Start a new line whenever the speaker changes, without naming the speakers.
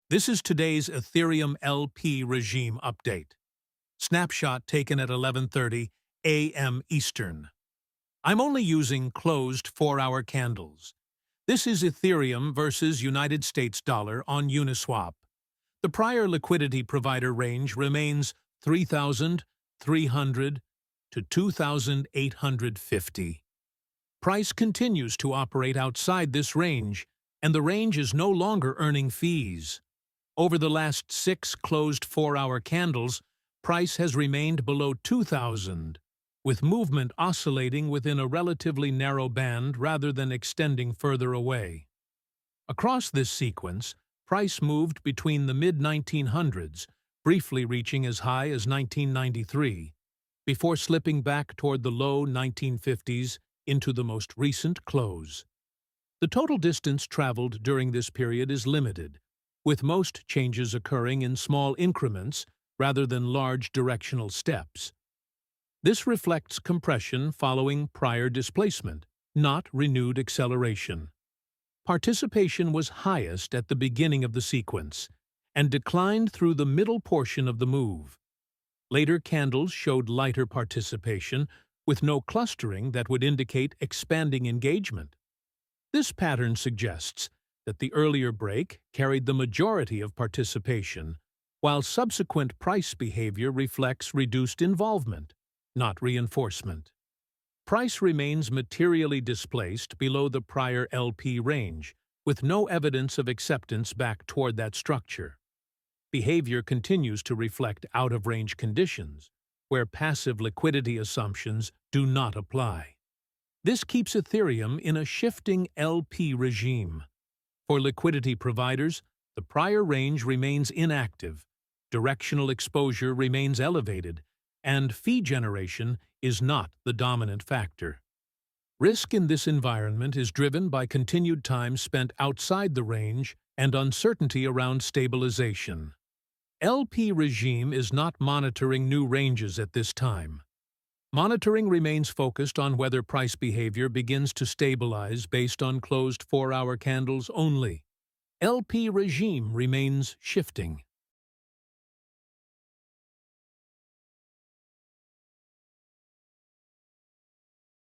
This is today's Ethereum LP regime update. Snapshot taken at 11:30 a.m. Eastern. I'm only using closed 4-hour candles. This is Ethereum versus United States dollar on Uniswap. The prior liquidity provider range remains 3,300 to 2,850. Price continues to operate outside this range, and the range is no longer earning fees. Over the last 6 closed 4-hour candles, price has remained below 2,000, with movement oscillating within a relatively narrow band rather than extending further away. Across this sequence, price moved between the mid-1900s, briefly reaching as high as 1993, before slipping back toward the low 1950s into the most recent close. The total distance traveled during this period is limited, with most changes occurring in small increments rather than large directional steps. This reflects compression following prior displacement, not renewed acceleration. Participation was highest at the beginning of the sequence and declined through the middle portion of the move. Later candles showed lighter participation, with no clustering that would indicate expanding engagement. This pattern suggests that the earlier break carried the majority of participation, while subsequent price behavior reflects reduced involvement, not reinforcement. Price remains materially displaced below the prior LP range, with no evidence of acceptance back toward that structure. Behavior continues to reflect out-of-range conditions, where passive liquidity assumptions do not apply. This keeps Ethereum in a shifting LP regime. For liquidity providers, the prior range remains inactive, directional exposure remains elevated, and fee generation is not the dominant factor. Risk in this environment is driven by continued time spent outside the range and uncertainty around stabilization. LP regime is not monitoring new ranges at this time. Monitoring remains focused on whether price behavior begins to stabilize based on closed 4-hour candles only. LP regime remains shifting.